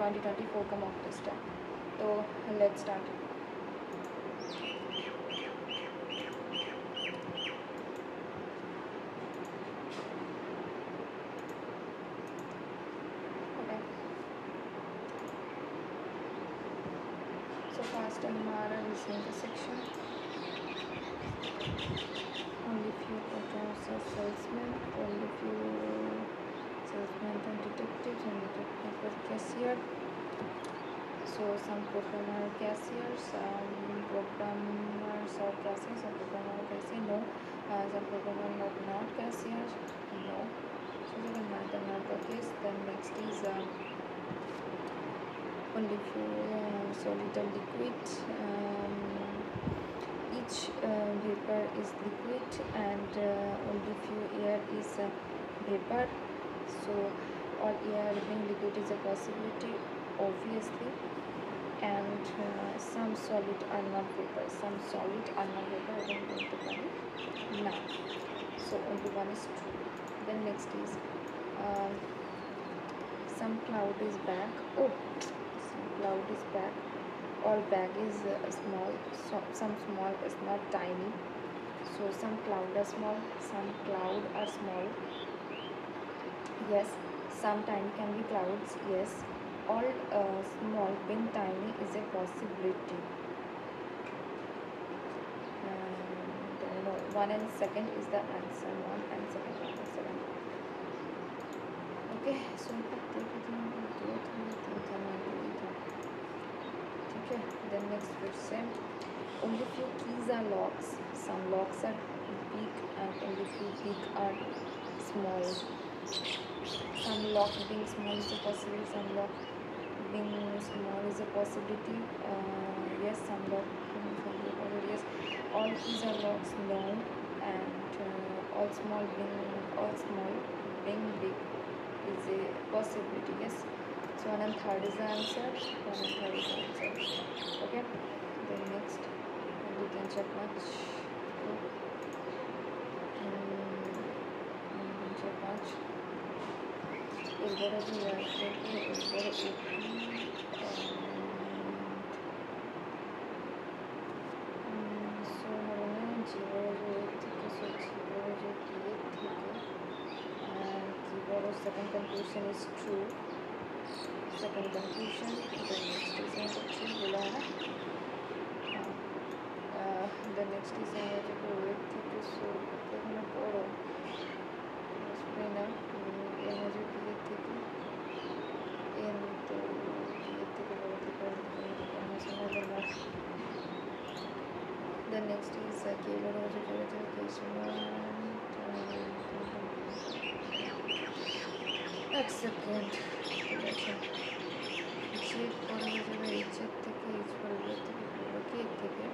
2024 का mock test है। तो लेट्स स्टार्ट। So first हमारा listening का section, only few accounts are salesmen, only few salesmen and detectives and detective cashier. So some programmer cashiers, some programmers are cashiers, some programmer cashier no, some programmer not cashiers no. So we can mark the mark of case. Then next is only few solid and liquid. Each vapor is liquid and only few air is vapor. So all air being liquid is a possibility, obviously, and some solid are not vapor. Some solid are not vapor. I don't going to find now. So only one is true. Then next is some cloud is back. Oh, some cloud is back. All bag is small. So some small is not tiny. So some cloud are small. Some cloud are small. Yes. Some tiny can be clouds. Yes. All small being tiny is a possibility. No, 1 and 2nd is the answer. 1 and 2nd answer. Okay, so okay, then next question. Only few keys are locks. Some locks are big and only few big are small. Some lock being small is a possibility. Some lock being small is a possibility. Yes, some lock yes. All keys are locks. No, and all small being big is a possibility. Yes. So 1 and 3rd is the answer. 1 and 3rd is the answer. Okay. Then next, we can check much. Check much. Ilbora ji Ilbora so हमें जीवरा जो एक थी so जीवरा जो किए ठीक है and जीवरा second conclusion is true. Second conclusion, the next is actually बोला है ना. The next is जो एक थी तो so मैं पढ़ो उसमें ना ये मुझे किए थी कि ये तो किए थे कि बहुत ही पढ़ना सुना देना. The next is केवल मुझे पढ़े थे केशवा. That's second. Check পড়াশোনা ইচ্ছের থেকে ইচ পরবর্তী পুরোকে থেকে.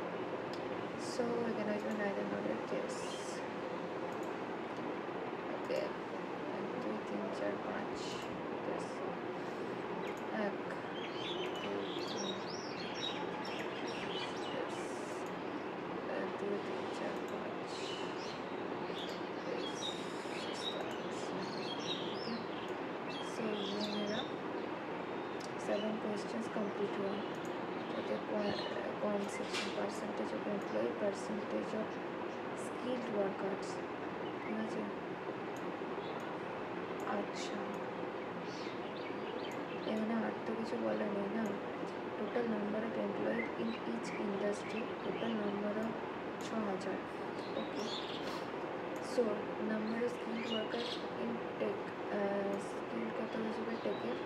So we're gonna do neither nor a guess. Okay. 1 2 3 4 5 guess. 1 2 3 1 2 3 4 5 So ये मेरा 7 questions complete हुआ. कौन section percentage of employee, percentage of skilled workers. अच्छा এখানে আর তো কিছু বলা নেই না. Total number of employee in each industry, total number of 6000. Okay, so number of skilled worker in tech. Skill কত হিসেবে টেকের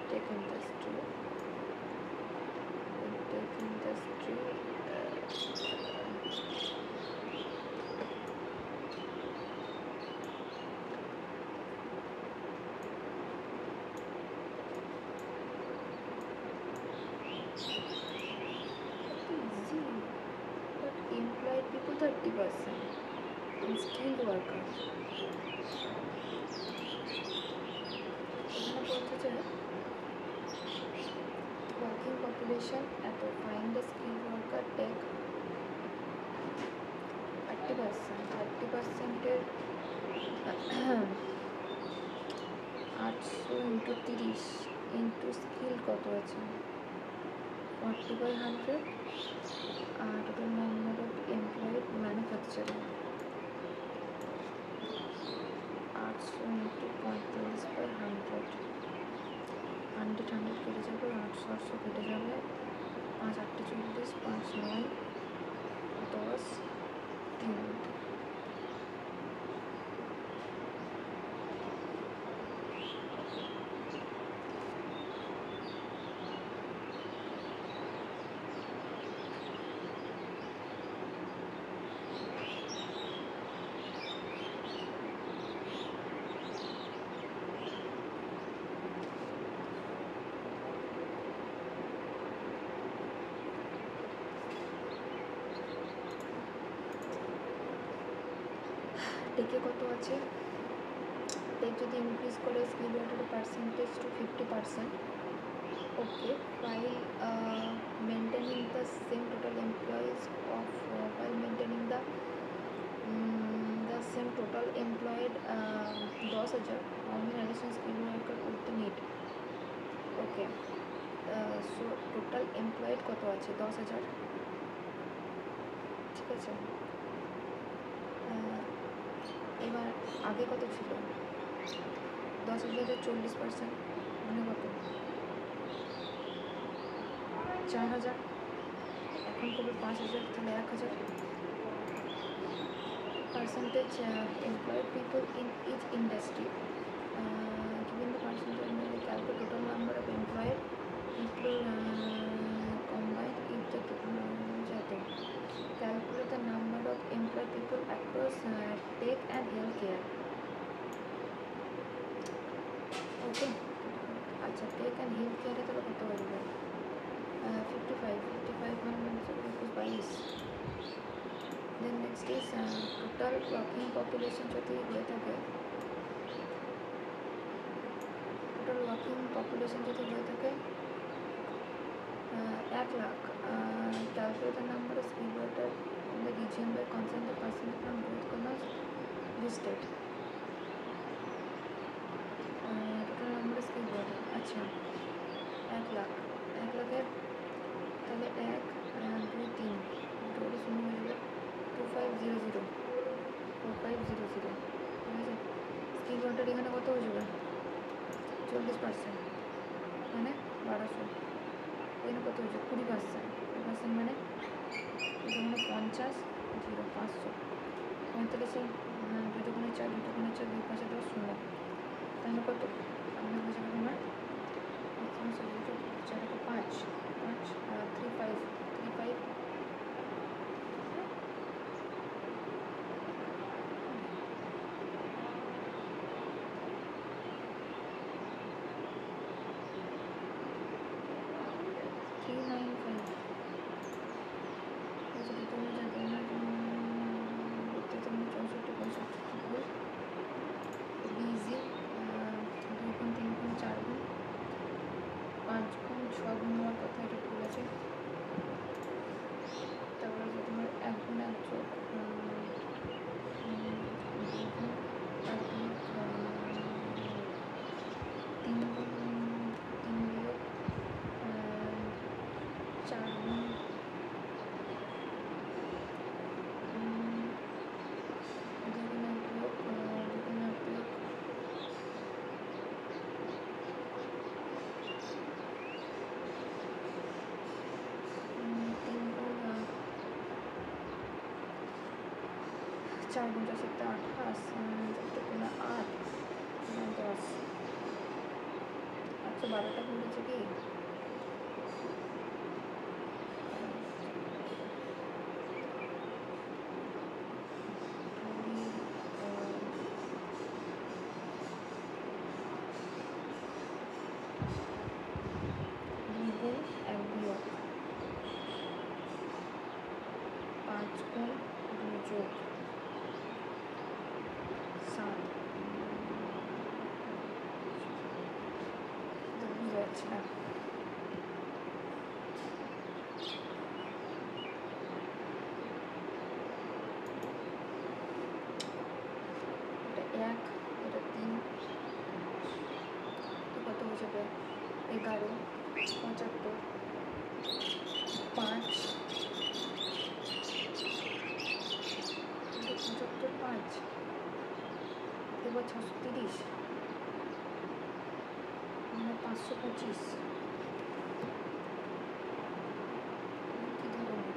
tech industry. In tech industry, easy, but employed people 30%. In skilled workers, working population at a find a skilled worker take 30%. 30% 30 into skill কত আছে 40/100 আর total number of employed manufacturing 800 into 45/100 100 কেটে যাবে 800 কেটে যাবে 5 8 40 5 9 10 3 টেকে কত আছে টেক যদি ইনক্রিজ করে স্কিল ওয়ার্ডের percentage to 50% okay while maintaining the same total employees of while maintaining the same total employed 10,000 how many additional skill worker would they need okay so total employed কত আছে 10,000 ঠিক আছে এবার আগে কত ছিল 10,000 40% মানে কত 4,000 এখন কবে 5,000 তাহলে 1,000 percentage employed people in each industry given the percentage may calculate total number of employed people combined if the calculate the number of employed people across tech and healthcare okay আচ্ছা টেক অ্যান্ড হেলথ কেয়ারে তাহলে কত বলবে 55 মানে 22 then next is total working population যদি হয়ে থাকে total working population যদি হয়ে থাকে 1 lakh calculate the number of skilled worker in the region by considering the percentage from both commas listed total number of skill worker আচ্ছা 1 লাখ 1 লাখের তাহলে 1 2 3 total শূন্য হয়ে যাবে 2500 4500 ঠিক আছে স্কিল ওয়ার্কার এখানে কত হয়ে যাবে 40% মানে 1200 এখানে কত হচ্ছে 20% মানে এখানে 50 0 500 45 2 দুগুণে 4 2 দুগুণে 4 2 পাশে 10 শূন্য তাহলে কত আমরা হয়ে যাবে তোমার 4 5 35 4 गुना 7 28 गुना 8 गुना 10 112টা বলেছে কি দ্বিগুণ 1 বিয়োগ 5 গুণ 2 যোগ 7 বুঝতে পারছি না এটা 1 এটা 3 কত হবে 11, 75, 5, 75, 5, এবার 630, 525, কী ধরনের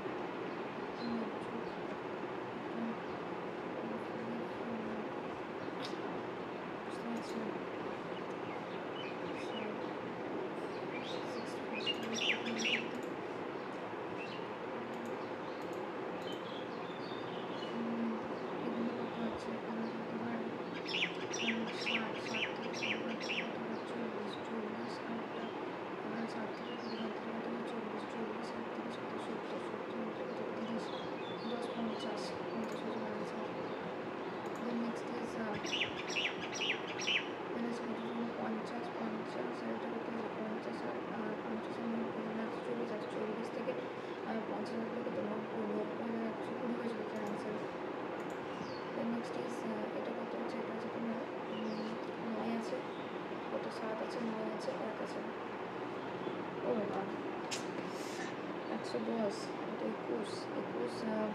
একশো দশ, এটা 21, 1869,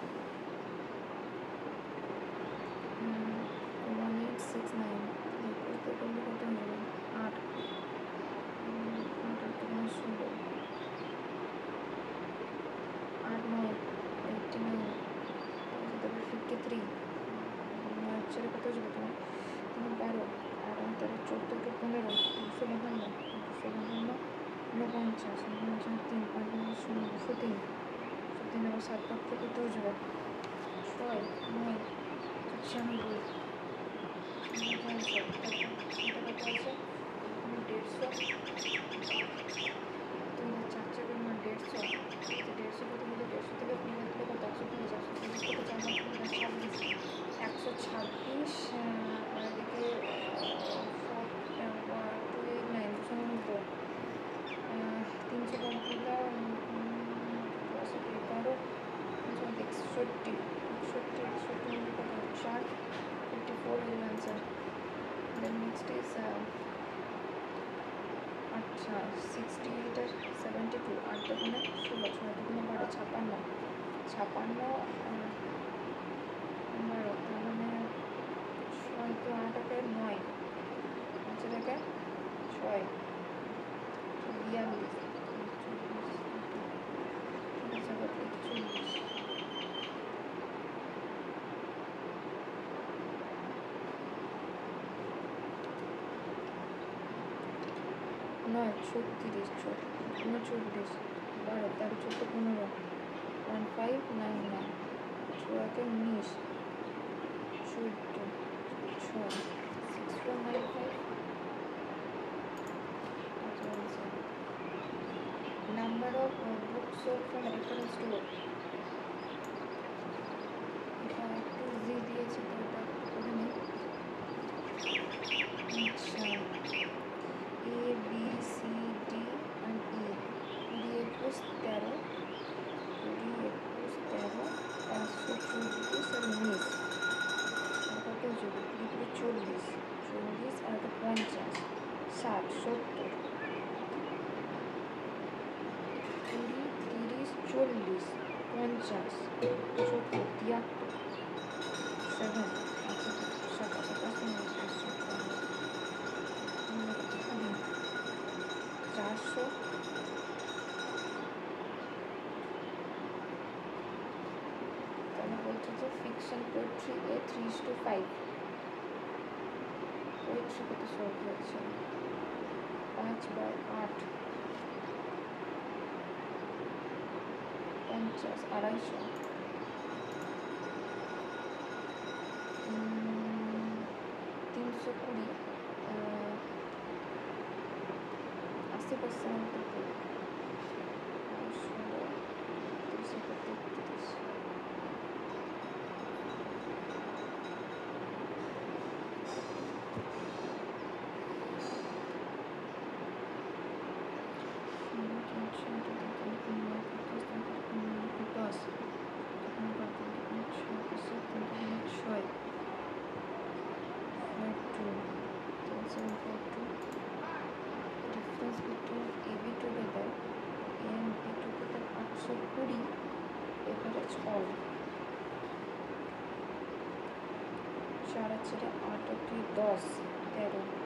21 দিয়ে করলে কত হবে? 8, 16, 8, 9, 89, 53, 9 ছেড়ে কত যাবে তোমার? 12, আর 14 কে 15, 252, 252, 49, 49, 3, 5, 0, 203, 203 আবার 7 ভাগ থেকে কত যাবে? 6, 9, 96, এটা কত আছে? 150, 2000, 4 চারের মান 150, 150 কত হলো? 150 থেকে 20 থেকে কত? 130, 130 থেকে 4 মাস 26, 126, আর এদিকে 289, 290, 300 বাদ দিলে 11, 61, 61 কত? 4, 54 is the answer. Then next is আচ্ছা 68 আর 72, 8 দুগুণে 16, 6 দুগুণে 12, 56, 56, 12, তার মানে 6 তো 8 একে 9, 5 থেকে 6, 42, 41, 9, 36, 39, 12, 13, 14, 15, 1599, 6 একে 19, 14, 6, 6495. Number of books sold from reference store. এটা একটু জি দিয়েছে তো এটা করে নিই। আচ্ছা A, B, C, D and E, 20, 21, 13, 20, 21, 13, 524 আর 19, আর কত যাবে? 20, 40, 40 আর একটা 50, 60, 70, 20, 30, 40, 50, 70, 73, 7, 400, তাহলে বলছে যে ফিকশন পোয়েট্রি এ 3:5, পোয়েট্রি কত সলভ হয়েছে? 5/8, 50, 250, 320, 80% থেকে 16, 33, 53, 20 average all 4 8 10 13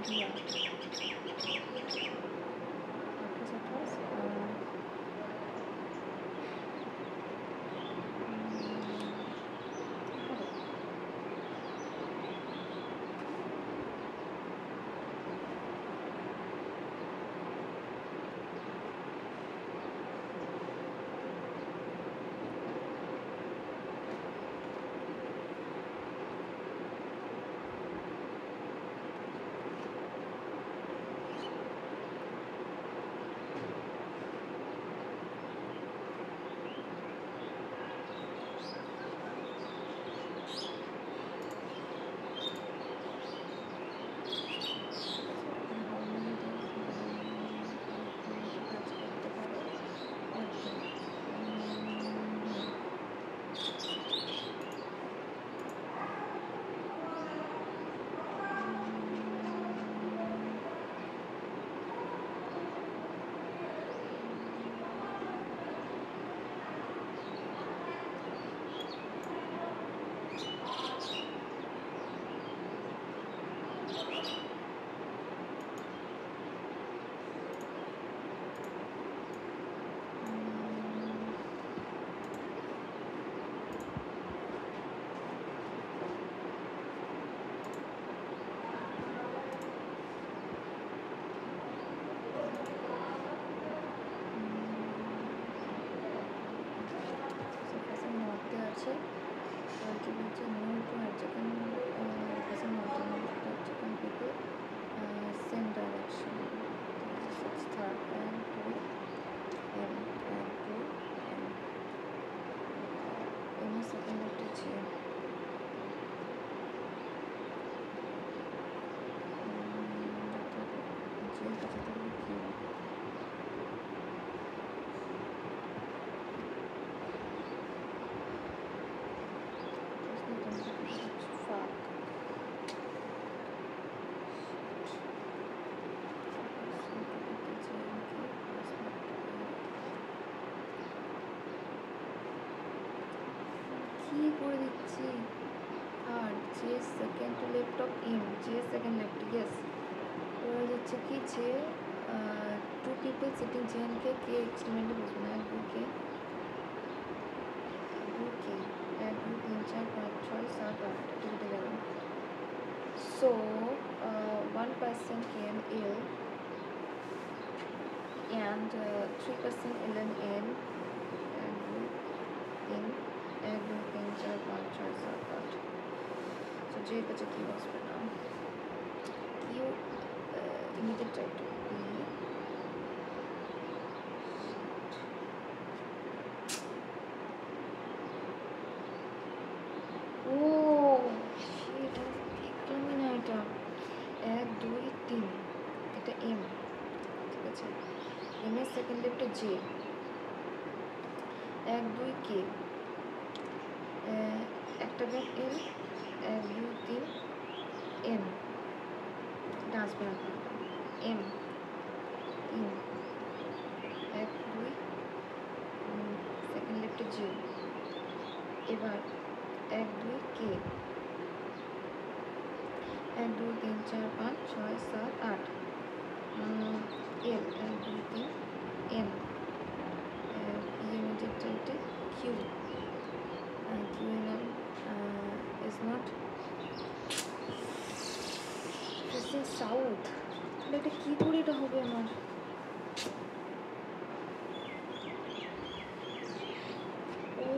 Yeah. 28, 28. How many days কাজ করতে পারে? Okay. আছে আর কি বলছে নো টু Hajjakan person not to Hajjakan people same direction. It's third and two M and two M. M is second after J. J কাছে থাকবে Q. কি করে দিচ্ছি আর যে সেকেন্ড লেফট অফ এম যে সেকেন্ড লেফট ইয়েস হয়ে যাচ্ছে কি যে two people sitting J and K এক্সট্রিমেন্টে বসবে না 2 কে 1 2 3 4 5 6 7 8 কেটে গেল so one person came ill and 3 person ill and in and in 1 2 3 4 5 6 7 8 so J কাছে কি বসবে না Q immediate try to B O shit দেখলামই না এটা 1 2 3 এটা M ঠিক আছে M এর সেকেন্ড লেফটে J 1 2 K একটা গ্যাপ L 1 2 3 M এটা আসবে না M 3 1 2 সেকেন্ড লেফটে J এবার 1 2 K 1 2 3 4 5 6 7 8 L 1 2 3 N immediate right Q Q and M is not facing south তাহলে এটা কি করে এটা হবে আমার ও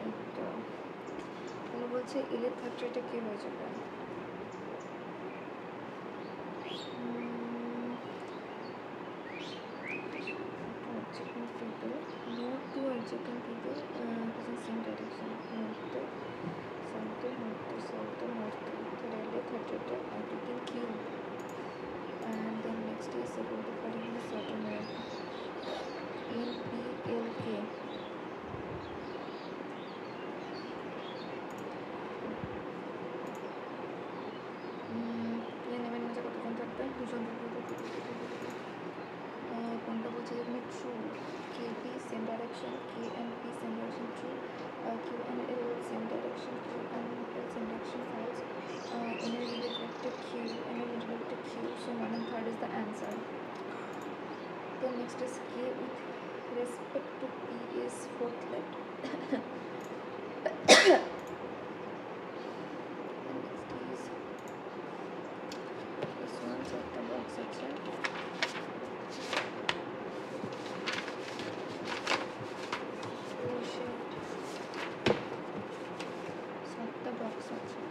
এটা তাহলে বলছে এলের থার্ড রাইটে কি হয়ে যাবে North to Hajjakan people in same direction. North to south to north to south to north to third third everything Q. And then next is about the particular Saturn N P L K. নেবেন মজা কতজন থাকবে দুজন কোনটা বলছে যেখানে true K P same direction K and P same direction true Q and L same direction Q and L same direction false N এর related Q and L next is K with respect to P is fourth letter. This one set the box section. Oh shit. Set the box section.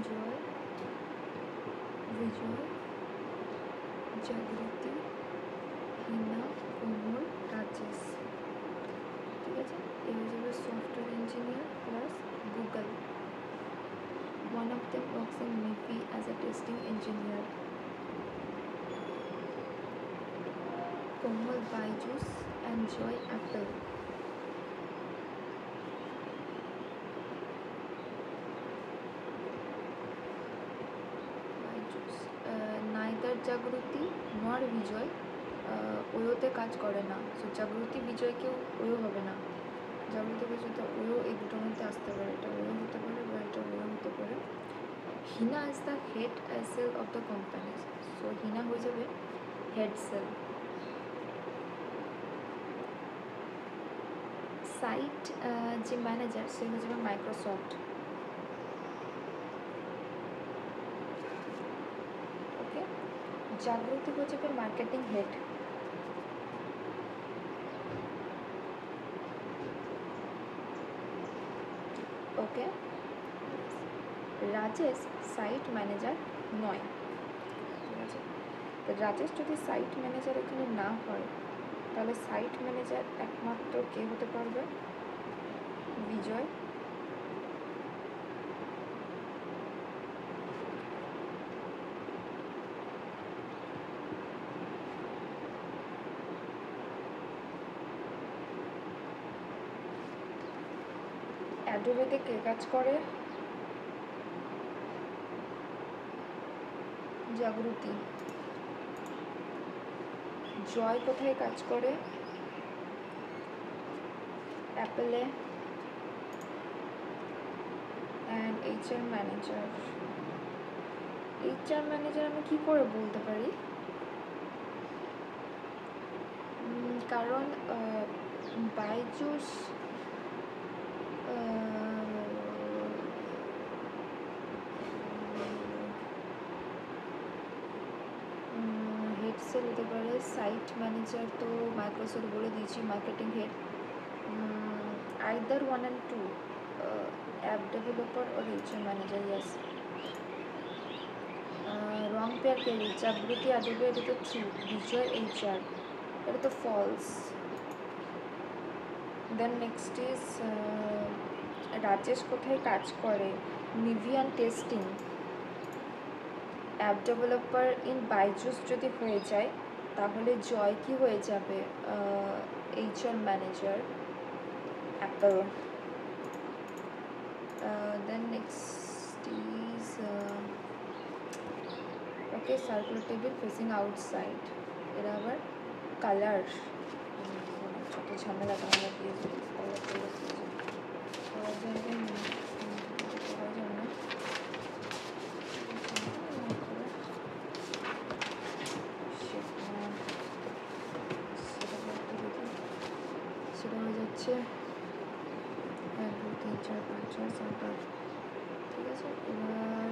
Joy, Vijay, Jagriti, Hina, Komal, Rajesh. ঠিক আছে, এই হয়ে যাবে software engineer plus Google. One of them works in MIPI as a testing engineer. Komal, Byju's and Joy, Apple. Neither Jagruti nor Vijay ওয়োতে কাজ করে না. So Jagriti বিজয়কেও ওয়ো হবে না. জাগৃতি বিজয় তো ওয়ো এই দুটোর মধ্যে আসতে পারে. এটা ওয়ো হতে পারে বা এটা ওয়ো হতে পারে. Hina is the head sale of the company. So Hina হয়ে যাবে হেড সেল. সাইট যে ম্যানেজার সে হয়ে যাবে মাইক্রোসফট. ওকে, জাগৃতি হয়ে যাবে marketing head. Okay, Rajesh site manager নয়. ঠিক আছে, তো রাজেশ যদি সাইট ম্যানেজার এখানে না হয় তাহলে সাইট ম্যানেজার একমাত্র কে হতে পারবে? বিজয়. অ্যাডোবেতে কে কাজ করে? জাগৃতি. জয় কোথায় কাজ করে? অ্যাপেলে. And HR manager. HR manager আমি কি করে বলতে পারি? কারণ বাইজুস হেড সেল হতে পারে. সাইট ম্যানেজার তো মাইক্রোসফট বলে দিয়েছি, marketing head. Either 1 and 2, app developer or HR manager. Yes, wrong pair কে? জাগৃতি অ্যাডোবে, এটা তো ট্রু. বিজয় HR, এটা তো false. Then next is Rajesh কোথায় কাজ করে? নিভিয়ান testing. App developer in Byju's যদি হয়ে যায় তাহলে জয় কি হয়ে যাবে? HR manager, Apple. Then next is okay, circular table facing outside. এরা আবার কালার. ছোট ঝামেলা টামেলা দিয়ে সেটা হয়ে যাচ্ছে 1 2 3 4 5 6 7 8. ঠিক আছে, এবার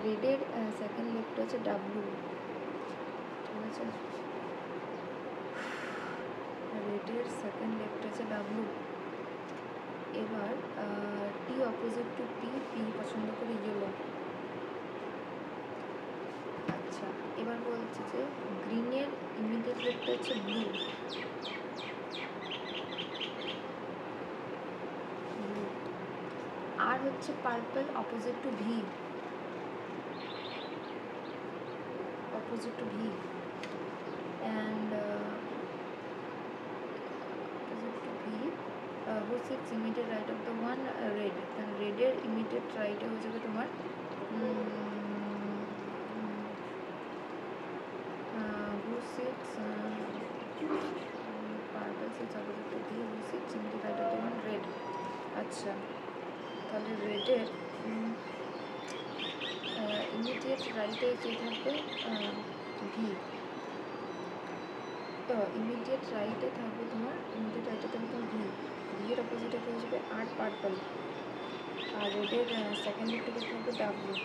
রেডের সেকেন্ড লেফট আছে ডাব্লু. ঠিক আছে, রেডের সেকেন্ড লেফট আছে ডাব্লু. এবার টি অপোজিট টু পি. পি পছন্দ করে ইয়েলো. আচ্ছা, এবার বলছে যে গ্রিনের ইমিডিয়েট লেফট হচ্ছে ব্লু. আর হচ্ছে purple opposite to V. Opposite to V. who sits immediate right of the one red, then রেডের immediate right হয়ে যাবে তোমার who sits purple sits opposite to the who sits immediate right of the one red. আচ্ছা তাহলে রেডের immediate রাইটে কে থাকবে V, তো ইমিডিয়েট রাইটে থাকবে তোমার ইমিডিয়েট রাইটে থাকবে তোমার ভি, ভি এর অপোজিটে হয়ে যাবে আর পার্পল, আর রেডের সেকেন্ড দিকটাকে থাকবে ডাব্লিউ,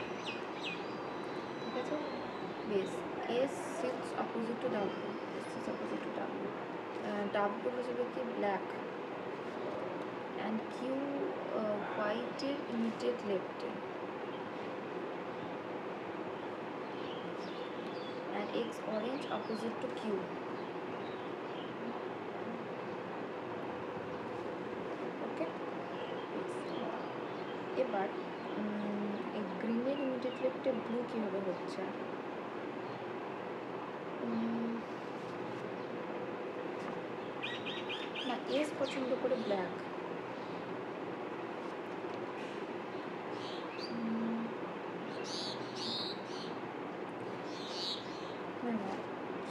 ঠিক আছে বেস S sits opposite to W, S sits opposite to W, W হয়ে যাবে কি ব্ল্যাক অ্যান্ড কিউ হোয়াইটের ইমিডিয়েট লেফটে and X orange opposite to Q. Okay. এবার এই গ্রিনের ইমিডিয়েট লেফটে ব্লু কীভাবে হচ্ছে, না এস পছন্দ করে ব্ল্যাক,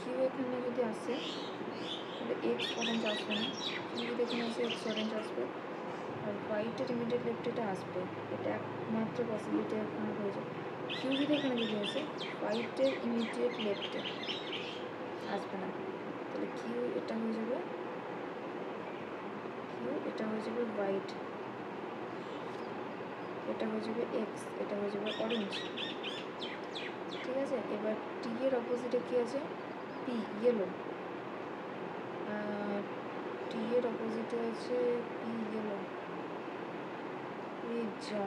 কিউ এখানে যদি আসে তাহলে এক্স অরেঞ্জ আসবে না, কিউ যদি এখানে আসে এক্স অরেঞ্জ আসবে, আর হোয়াইটের ইমিডিয়েট লেফট এটা আসবে, এটা একমাত্র পসিবিলিটি এখানে হয়ে যাবে। কিউ যদি এখানে যদি আসে হোয়াইটের ইমিডিয়েট লেফটে আসবে না, তাহলে কিউ এটা হয়ে যাবে, কিউ এটা হয়ে যাবে হোয়াইট, এটা হয়ে যাবে এক্স, এটা হয়ে যাবে অরেঞ্জ, ঠিক আছে। এবার টি এর অপোজিটে কী আছে পি ইয়েলো, টি এর অপোজিটে আছে পি ইয়েলো, এই যা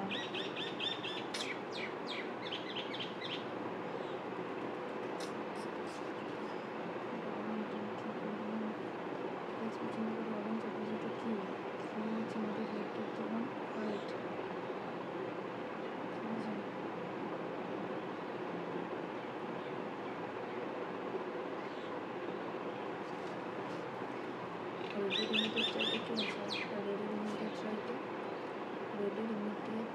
রেডের ইমিডিয়েট রাইটে কী আছে, রেডের ইমিডিয়েট রাইটে রেডের ইমিডিয়েট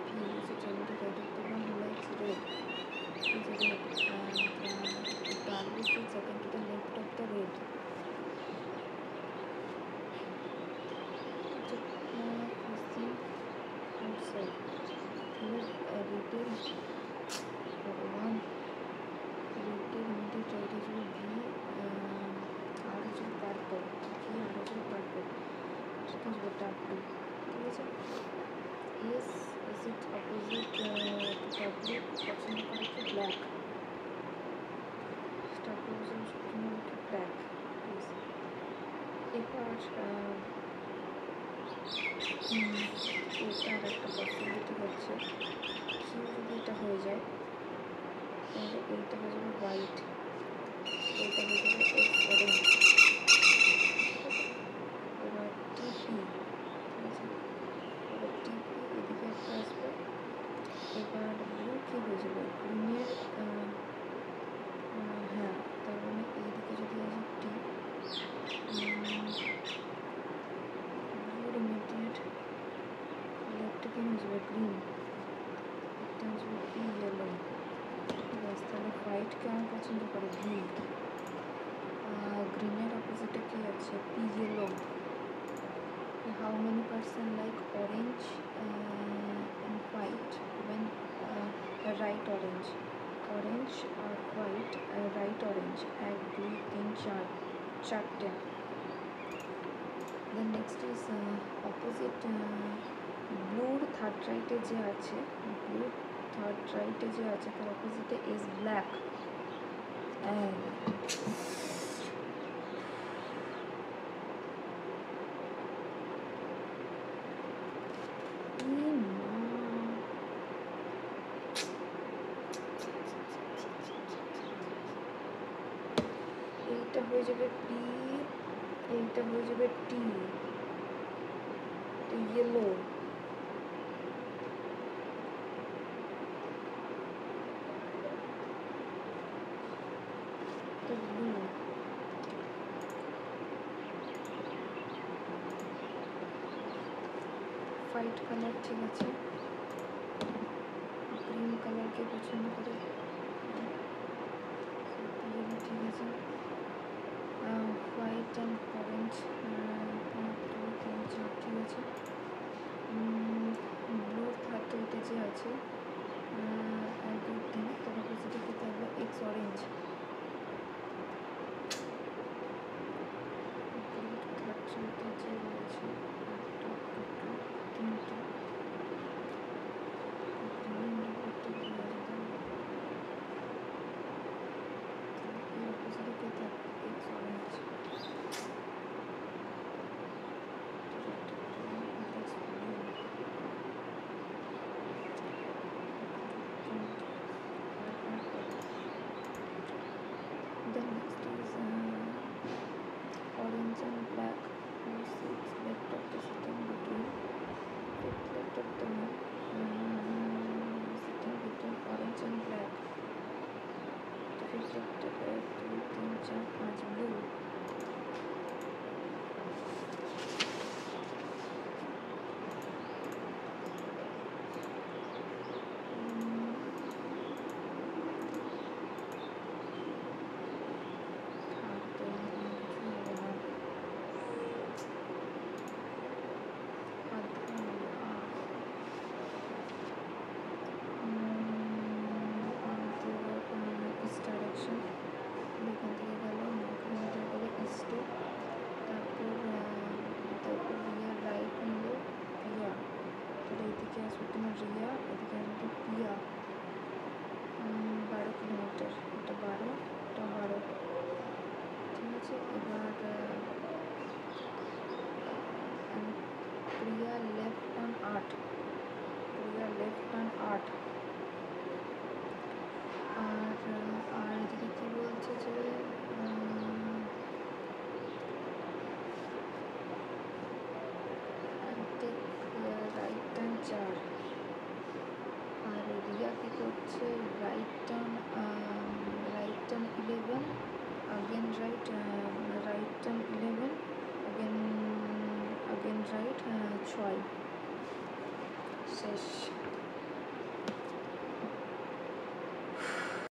ভি হচ্ছে immediate right of the one who likes red is red and dark is second to the left of the red. Facing outside. Here রেডের ভগবান রেডের ইমিডিয়েট রাইট হিসেবে ভি আর হচ্ছে পার্পল, ভি আর হচ্ছে purple, সেটা হচ্ছে W, ঠিক আছে। S it opposite to W পছন্দ করে কি ব্ল্যাক, ডাব্লিউ পছন্দ করে কি ব্ল্যাক, এবার এটার একটা পসিবিলিটি হচ্ছে কিউ যদি এটা হয়ে যায় তাহলে এইটা হয়ে যাবে হোয়াইট, এইটা হয়ে যাবে এক্স অরেঞ্জ, এবার টিপি, ঠিক আছে, এবার টিপি এদিকে একটা আসবে, এবার ব্লু কী হয়ে যাবে গ্রিনের, হ্যাঁ তার মানে এইদিকে যদি আসে টি ব্লুর ইমিডিয়েট লেফটে কী হয়ে যাবে গ্রিন, একটা হয়ে যাবে পি ইয়েলো, ব্যাস তাহলে হোয়াইটকে আমার পছন্দ করে ব্লু, গ্রিনের অপোজিটে কী আছে P yellow, how many person like orange and white when right orange, orange or white right orange, 1 2 3 4 চারটে। then next is opposite ব্লুর থার্ড রাইটে যে আছে, ব্লুর থার্ড রাইটে যে আছে তার অপোজিটে ইজ ব্ল্যাক, এইটা হয়ে যাবে পি, এইটা হয়ে যাবে টি, ইয়েলো, ব্লু, হোয়াইট কালার, ঠিক আছে, গ্রিন কালারকে পছন্দ করে, ঠিক আছে, হোয়াইট অ্যান্ড অরেঞ্জ, ঠিক আছে, ব্লুর থার্ড এটা যে আছে আর দুই তিন, তার অপোজিটে কি থাকবে এক্স অরেঞ্জ, থার্ড যে রয়েছে তিনটা then next is orange and black, six left of the sitting between, fifth left of the sitting between orange and black, fifth left of the 2 3 4 5 blue, direction এখান থেকে গেল নাগরিনটা গেলে ইস্টে, তারপর রিয়া রাইট নিল, পিয়া, তাহলে এদিকে আসবে তোমার রিয়া, এদিকে আসবে পিয়া, 12 কিলোমিটার, এটা 12, এটা 12, ঠিক আছে। এবার প্রিয়া লেফট টার্ন 8, প্রিয়া লেফট টার্ন 8, আর এদিকে কী বলছে যে রাইট টার্ন 4, আর রিয়া কী করছে right turn 11, again right turn 11, again right 6 শেষ।